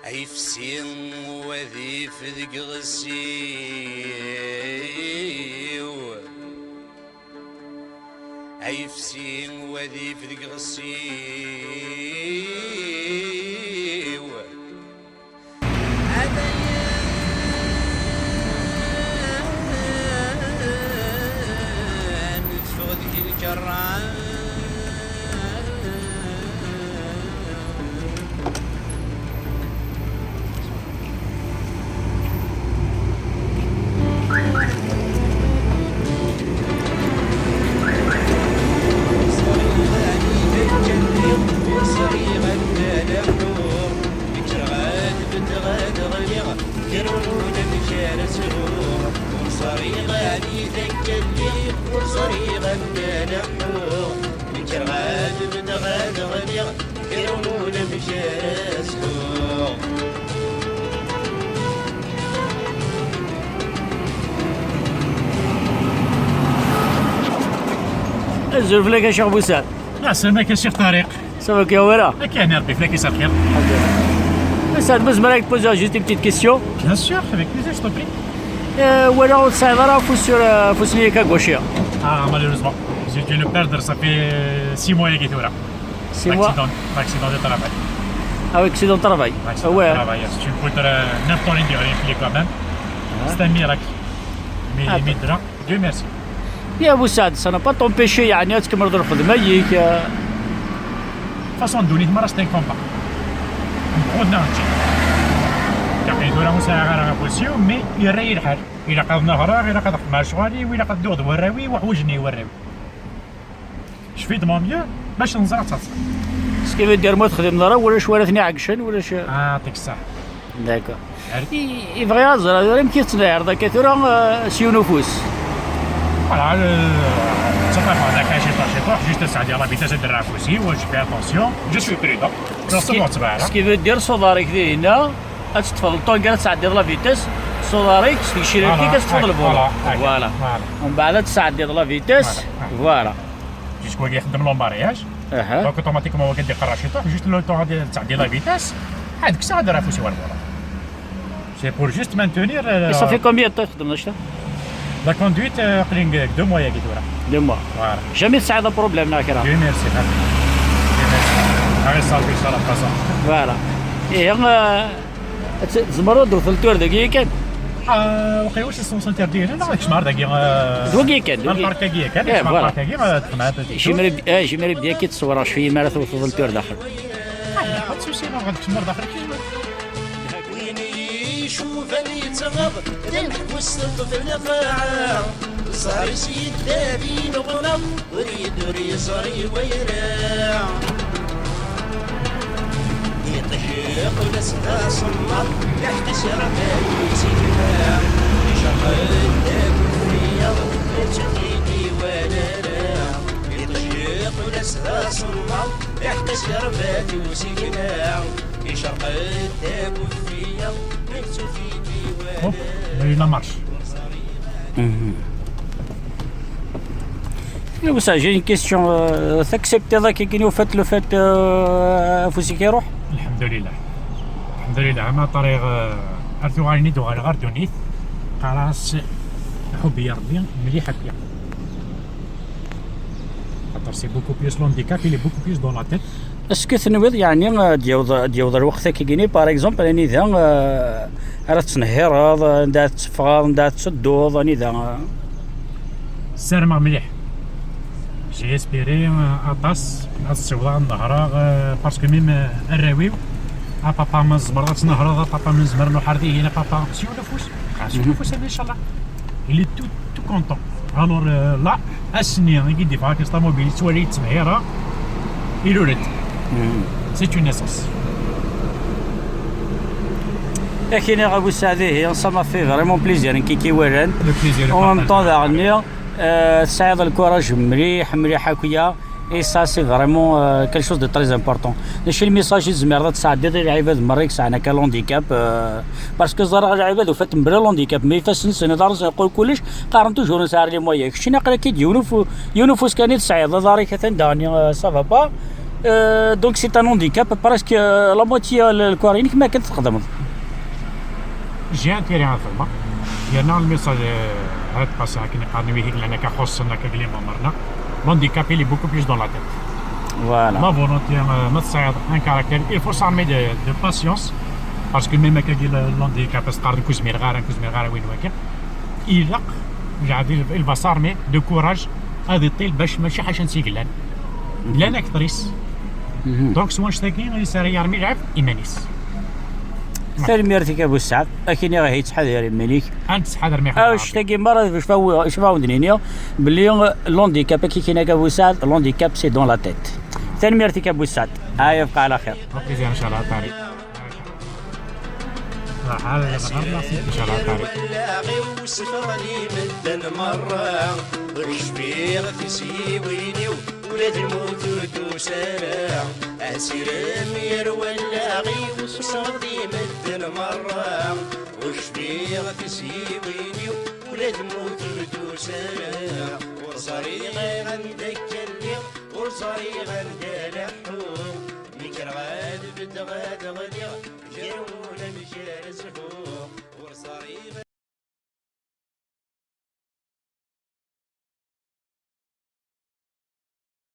عيفسي وذي فذق غسيو عيفسي وذي فذق غسيو عديان فغذي الجران الزول فلاك الشيخ بوسعد. لا سلامك يا شيخ طارق. سافاك يا ورا؟ كان ربي فلاك يسار خير. بوسعد بس مالك بوزا جوست une petite question. Bien sûr, avec plaisir, je t'en prie. ولا تساعد راه فوسني كاكوشيا. Ah, malheureusement, j'ai dû le perdre, ça fait 6 mois qu'il est là. 6 mois. Accident de travail. Ah, accident de travail. Accident de travail, c'est une poudre n'importe rien de rien quand même. C'est un miracle. Mais Dieu merci. يا بوسعد سا با طومبيشي يعني تكمل الخدمه ياك. فاصون دوني ما راش تنكم با. نقعد نمشي. كاين دورا مساعة غير بوسيو مي يري الحال. إلا قد نهرا إلا قد مع شغالي وإلا قد دوض وراوي وحوجني وراوي. شفي دو مون ميو باش نزرع تصاص. سكيف دير مو تخدم نهار ولا شوالتني عكشن ولا ش. يعطيك الصحة. داكور. يبغي يزرع يمكن تنعرض كثيرا سيو نفوس. Voilà, ça va pas d'accord chez toi, juste ça dire la vitesse de la aussi, où je fais attention, je suis prudent. Ce qui veut dire صدارك ذي هنا تتفضل طونكا تعدي لا فيتاس صدارك تمشي لك كتفضل الفولا فوالا ومن بعد تعدي لا فيتاس فوالا جيسكو يخدم لومبارياج دونك اوتوماتيكمون هو كيدير قرا شي طوح جوست لو طون تعدي لا فيتاس هذيك الساعه ديرها فوسي والفولا سي بور جوست مانتونير صافي كومبيان طون خدمنا شتا لا كوندويت قريب 2 mois ياك دورا 2 mois فوالا جامي تصعد بروبليم ناكرا دي ميرسي هاي صافي صافي فاصون فوالا زمرو درت التور دقيقه كان وقيل واش السونسون ديالنا لا ماكش نهار دقيقه دوكي كان الباركاكيه كان الباركاكيه تقنعت شي مريب ديالك كيتصور شويه ما توصل التور داخل ما تسوسي ما غاديش نمر داخل وين يشوفني تغض وسط الطفل فاعة صار سيد دابين وغلط وريد صاري ويراع يطشق ولسنا صمت تحت شرفات وسيدنا يشغل داب الرياض تجديدي ولا راع يطشق ولسنا صمت تحت شرفات وسيدنا يشغل داب الرياض تجديدي Hop, la marche. بصح جاي كيستيون تاكسبتي هذاك كي فات لو فات فوسي كيروح الحمد لله الحمد لله ما طريق ارثو غاني دو غير دونيت خلاص حبي يا ربي مليحه بيا خاطر سي بوكو بيس لونديكاب إلي بوكو بيس دون لا تيت اسكو تنوض يعني ديوض الوقت كيجيني باغ اكزومبل راني ذا راه تنهير ندا تفغر ندا تسدوض راني ذا السرمغ مليح جي اسبيري اطاس السوضه النهار باسكو ميم الراويو بابا من الزمر تنهر بابا من الزمر لو حردي هنا بابا سيو نفوس سيو نفوس ان شاء الله اللي تو كونطون الور لا اسني يدي فاك طوموبيل تولي تمهيره يلولد سي اون اساس لكن يا ابو سعدي سا ما في فريمون بليزير كي وران لو بليزير اون ميم طون داغني تساعد الكوراج مليح هكايا اي سا سي فريمون كال شوز دو تري امبورطون ماشي الميساج زمير تساعد العباد مريك ساعنا كالونديكاب باسكو زرع العباد وفات من بلا لونديكاب مي فاس نسنا دار نقول كلش قارن توجور نسار لي مويا شتي نقرا كي يونفوس كان تساعد داري كتن داني سافا با دونك سي ان هانديكاب باراسكو لا موتي الكوارينيك ما كنت تخدم. جي انتيري على الخدمه ديالنا الميساج هاد باس هاكا قارني ويه لنا كخصنا كلي مرنا l'handicapé il est beaucoup plus dans la tête. Voilà. La volonté ما تصعد ان كاركتير il faut s'armer de patience parce que même كاجي l'handicap تقارن كوزمير غار وين واكا يلق قاعد il va s'armer de courage هذه الطيل باش ماشي حاجه نسيقلان لا كثريس دونك سوا شتاكين يسار يرمي لعب ايمانيس ثاني ارتكاب السعد لكن راه يتحذر مليك انت تحضر مي واش تاكي مره شفاو دنيا باللي لونديكاب كي كاين هكا بوسعد لونديكاب سي دون لا تيت ثاني ارتكاب السعد يبقى على خير بليزير ان شاء الله طارق ان شاء الله طارق وسفرني مدن مرة وشبيغ في سيويني ولاد الموت ودوسانا أسير مير ولاغي وسفرني مدن مرة وشبيغ في سيويني ولاد الموت ودوسانا وصريغي غندك اللي وصريغي غندلحو ميكر غاد بدغاد غدير جاونا مشار سفوق